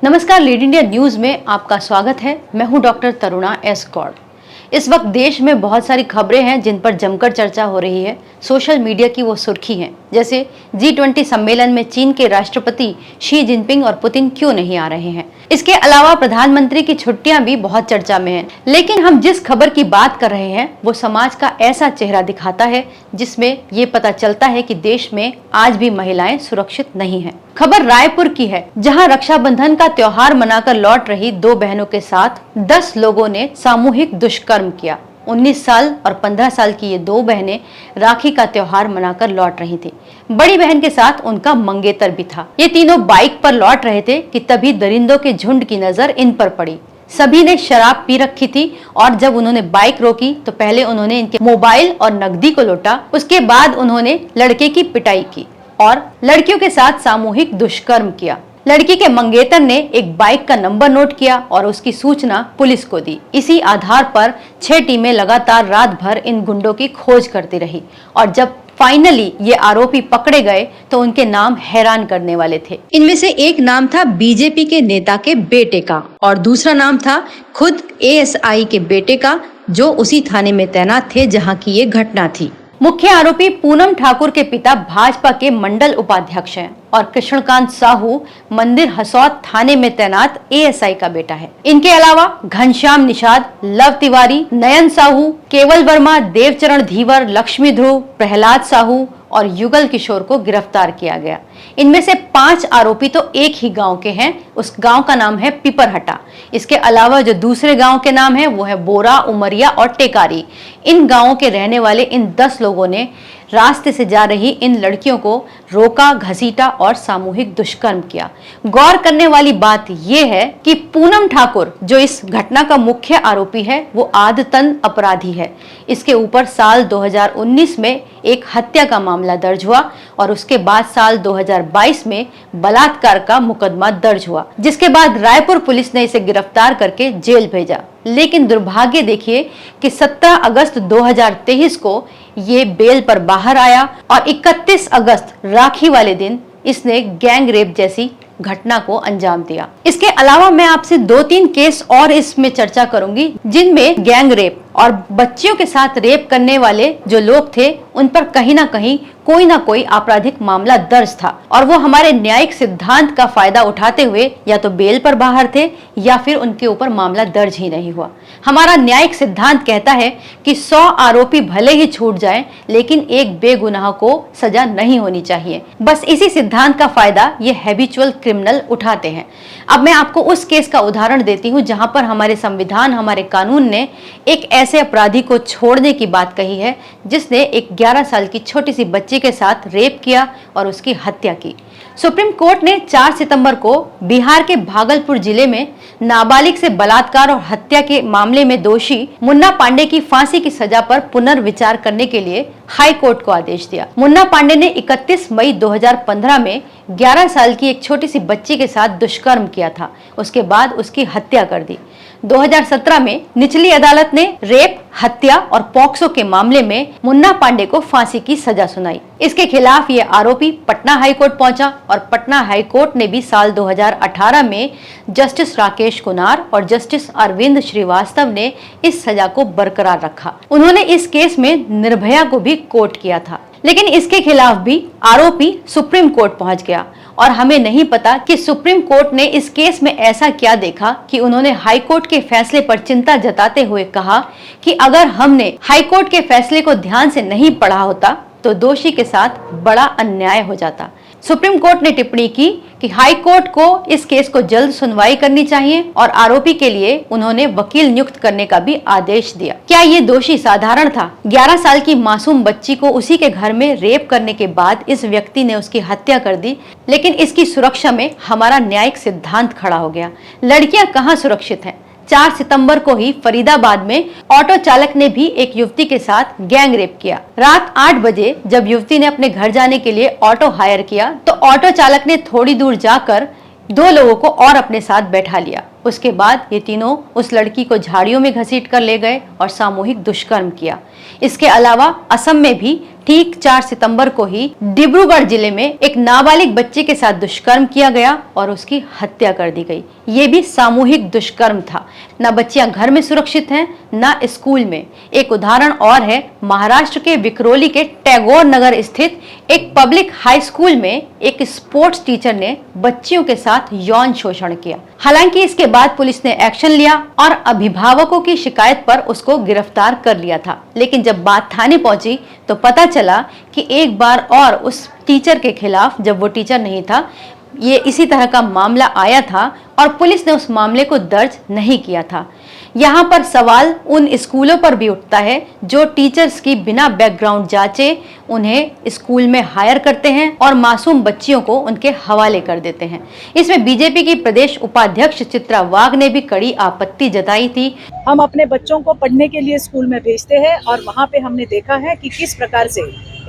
नमस्कार, lead India news में आपका स्वागत है। मैं हूं डॉक्टर तरुणा एस गौड़। इस वक्त देश में बहुत सारी खबरें हैं जिन पर जमकर चर्चा हो रही है। सोशल मीडिया की वो सुर्खी हैं, जैसे G20 सम्मेलन में चीन के राष्ट्रपति शी जिनपिंग और पुतिन क्यों नहीं आ रहे हैं। इसके अलावा प्रधानमंत्री की छुट्टियां भी बहुत चर्चा में हैं। लेकिन हम जिस खबर की बात कर रहे हैं वो समाज का ऐसा चेहरा दिखाता है जिसमें ये पता चलता है कि देश में आज भी महिलाएं सुरक्षित नहीं हैं। खबर रायपुर की है, जहां रक्षाबंधन का त्योहार मनाकर लौट रही दो बहनों के साथ 10 लोगों ने सामूहिक दुष्कर्म किया। 19 साल और 15 साल की ये दो बहनें राखी का त्योहार मनाकर लौट रही थी। बड़ी बहन के साथ उनका मंगेतर भी था। ये तीनों बाइक पर लौट रहे थे कि तभी दरिंदों के झुंड की नजर इन पर पड़ी। सभी ने शराब पी रखी थी और जब उन्होंने बाइक रोकी तो पहले उन्होंने इनके मोबाइल और नकदी को लूटा। उसके बाद उन्होंने लड़के की पिटाई की और लड़कियों के साथ सामूहिक दुष्कर्म किया। लड़की के मंगेतर ने एक बाइक का नंबर नोट किया और उसकी सूचना पुलिस को दी। इसी आधार पर 6 टीमें लगातार रात भर इन गुंडों की खोज करती रही और जब फाइनली ये आरोपी पकड़े गए तो उनके नाम हैरान करने वाले थे। इनमें से एक नाम था बीजेपी के नेता के बेटे का और दूसरा नाम था खुद ASI के बेटे का, जो उसी थाने में तैनात थे जहां की ये घटना थी। मुख्य आरोपी पूनम ठाकुर के पिता भाजपा के मंडल उपाध्यक्ष हैं और कृष्णकांत साहू मंदिर हसौद थाने में तैनात ASI का बेटा है। इनके अलावा घनश्याम निषाद, लव तिवारी, नयन साहू, केवल वर्मा, देवचरण धीवर, लक्ष्मी ध्रुव, प्रहलाद साहू और युगल किशोर को गिरफ्तार किया गया। इनमें से 5 आरोपी तो एक ही गांव के हैं। उस गांव का नाम है पिपरहटा। इसके अलावा जो दूसरे गांव के नाम है वो है बोरा, उमरिया और टेकारी। इन गांवों के रहने वाले इन 10 लोगों ने रास्ते से जा रही इन लड़कियों को रोका, घसीटा और सामूहिक दुष्कर्म किया। गौर करने वाली बात यह है कि पूनम ठाकुर, जो इस घटना का मुख्य आरोपी है, वो आदतन अपराधी है। इसके ऊपर साल 2019 में एक हत्या का मामला दर्ज हुआ और उसके बाद साल 2022 में बलात्कार का मुकदमा दर्ज हुआ, जिसके बाद रायपुर पुलिस ने इसे गिरफ्तार करके जेल भेजा। लेकिन दुर्भाग्य देखिए कि 17 अगस्त 2023 को ये बेल पर बाहर आया और 31 अगस्त राखी वाले दिन इसने गैंग रेप जैसी घटना को अंजाम दिया। इसके अलावा मैं आपसे 2-3 केस और इसमें चर्चा करूंगी जिनमें गैंग रेप और बच्चियों के साथ रेप करने वाले जो लोग थे उन पर कहीं ना कहीं कोई ना कोई आपराधिक मामला दर्ज था और वो हमारे न्यायिक सिद्धांत का फायदा उठाते हुए या तो बेल पर बाहर थे या फिर उनके ऊपर मामला दर्ज ही नहीं हुआ। हमारा न्यायिक सिद्धांत कहता है कि 100 आरोपी भले ही छूट जाएं, लेकिन एक बेगुनाह को सजा नहीं होनी चाहिए। बस इसी सिद्धांत का फायदा ये हैबिचुअल क्रिमिनल उठाते हैं। अब मैं आपको उस केस का उदाहरण देती हूँ जहां पर हमारे संविधान, हमारे कानून ने एक ऐसे अपराधी को छोड़ने की बात कही है जिसने एक 11 साल की छोटी सी बच्ची के साथ रेप किया और उसकी हत्या की। सुप्रीम कोर्ट ने 4 सितंबर को बिहार के भागलपुर जिले में नाबालिग से बलात्कार और हत्या के मामले में दोषी मुन्ना पांडे की फांसी की सजा पर पुनर्विचार करने के लिए हाई कोर्ट को आदेश दिया। मुन्ना पांडे ने 31 मई 2015 में 11 साल की एक छोटी सी बच्ची के साथ दुष्कर्म किया था। उसके बाद उसकी हत्या कर दी। 2017 में निचली अदालत ने रेप, हत्या और पॉक्सो के मामले में मुन्ना पांडे को फांसी की सजा सुनाई। इसके खिलाफ ये आरोपी पटना हाई कोर्ट पहुंचा और पटना हाई कोर्ट ने भी साल 2018 में जस्टिस राकेश कुनार और जस्टिस अरविंद श्रीवास्तव ने इस सजा को बरकरार रखा। उन्होंने इस केस में निर्भया को भी कोर्ट किया था, लेकिन इसके खिलाफ भी आरोपी सुप्रीम कोर्ट पहुंच गया और हमें नहीं पता कि सुप्रीम कोर्ट ने इस केस में ऐसा क्या देखा कि उन्होंने हाई कोर्ट के फैसले पर चिंता जताते हुए कहा कि अगर हमने हाई कोर्ट के फैसले को ध्यान से नहीं पढ़ा होता तो दोषी के साथ बड़ा अन्याय हो जाता। सुप्रीम कोर्ट ने टिप्पणी की कि हाई कोर्ट को इस केस को जल्द सुनवाई करनी चाहिए और आरोपी के लिए उन्होंने वकील नियुक्त करने का भी आदेश दिया। क्या ये दोषी साधारण था? 11 साल की मासूम बच्ची को उसी के घर में रेप करने के बाद इस व्यक्ति ने उसकी हत्या कर दी, लेकिन इसकी सुरक्षा में हमारा न्यायिक सिद्धांत खड़ा हो गया। लड़कियां कहाँ सुरक्षित हैं? 4 सितंबर को ही फरीदाबाद में ऑटो चालक ने भी एक युवती के साथ गैंग रेप किया। रात 8 बजे जब युवती ने अपने घर जाने के लिए ऑटो हायर किया तो ऑटो चालक ने थोड़ी दूर जाकर 2 लोगों को और अपने साथ बैठा लिया। उसके बाद ये तीनों उस लड़की को झाड़ियों में घसीट कर ले गए और सामूहिक दुष्कर्म किया। इसके अलावा असम में भी ठीक 4 सितंबर को ही डिब्रूगढ़ जिले में एक नाबालिग बच्चे के साथ दुष्कर्म किया गया और उसकी हत्या कर दी गई। ये भी सामूहिक दुष्कर्म था। न बच्चियां घर में सुरक्षित हैं, न स्कूल में। एक उदाहरण और है महाराष्ट्र के विक्रोली के टैगोर नगर स्थित एक पब्लिक हाई स्कूल में एक स्पोर्ट्स टीचर ने बच्चियों के साथ यौन शोषण किया। हालांकि इसके बाद पुलिस ने एक्शन लिया और अभिभावकों की शिकायत पर उसको गिरफ्तार कर लिया था। लेकिन जब बात थाने पहुंची तो पता चला कि एक बार और उस टीचर के खिलाफ, जब वो टीचर नहीं था, ये इसी तरह का मामला आया था और पुलिस ने उस मामले को दर्ज नहीं किया था। यहाँ पर सवाल उन स्कूलों पर भी उठता है जो टीचर्स की बिना बैकग्राउंड जांचे उन्हें स्कूल में हायर करते हैं और मासूम बच्चियों को उनके हवाले कर देते हैं। इसमें बीजेपी की प्रदेश उपाध्यक्ष चित्रा वाघ ने भी कड़ी आपत्ति जताई थी। हम अपने बच्चों को पढ़ने के लिए स्कूल में भेजते हैं और वहाँ पे हमने देखा है कि किस प्रकार से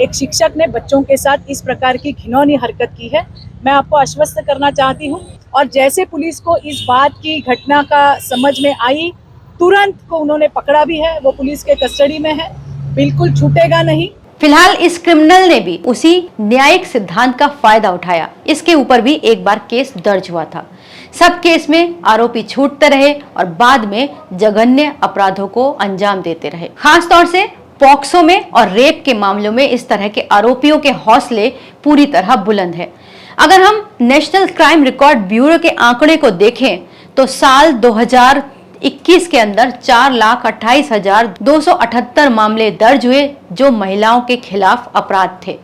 एक शिक्षक ने बच्चों के साथ इस प्रकार की घिनौनी हरकत की है। मैं आपको आश्वस्त करना चाहती हूँ और जैसे पुलिस को इस बात की घटना का समझ में आई, तुरंत को उन्होंने पकड़ा भी है। वो पुलिस के कस्टडी में है, बिल्कुल छूटेगा नहीं। फिलहाल इस क्रिमिनल ने भी उसी न्यायिक सिद्धांत का फायदा उठाया। इसके ऊपर भी एक बार केस दर्ज हुआ था। सब केस में आरोपी छूटते रहे और बाद में जघन्य अपराधों को अंजाम देते रहे। खास तौर से पॉक्सो में और रेप के मामलों में इस तरह के आरोपियों के हौसले पूरी तरह बुलंद है। अगर हम नेशनल क्राइम रिकॉर्ड ब्यूरो के आंकड़े को देखें तो साल 2021 के अंदर 4,28,278 मामले दर्ज हुए जो महिलाओं के खिलाफ अपराध थे,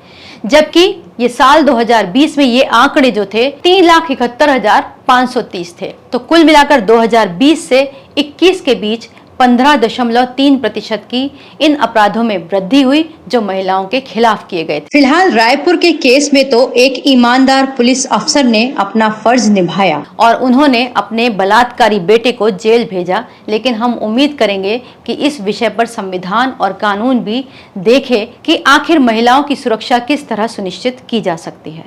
जबकि ये साल 2020 में ये आंकड़े जो थे 3,71,530 थे। तो कुल मिलाकर 2020 से 21 के बीच 15.3% की इन अपराधों में वृद्धि हुई जो महिलाओं के खिलाफ किए गए थे। फिलहाल रायपुर के केस में तो एक ईमानदार पुलिस अफसर ने अपना फर्ज निभाया और उन्होंने अपने बलात्कारी बेटे को जेल भेजा। लेकिन हम उम्मीद करेंगे कि इस विषय पर संविधान और कानून भी देखे कि आखिर महिलाओं की सुरक्षा किस तरह सुनिश्चित की जा सकती है।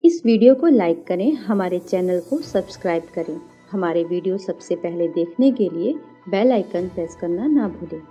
इस वीडियो को लाइक करें, हमारे चैनल को सब्सक्राइब करें। हमारे वीडियो सबसे पहले देखने के लिए बेल आइकन प्रेस करना ना भूलें।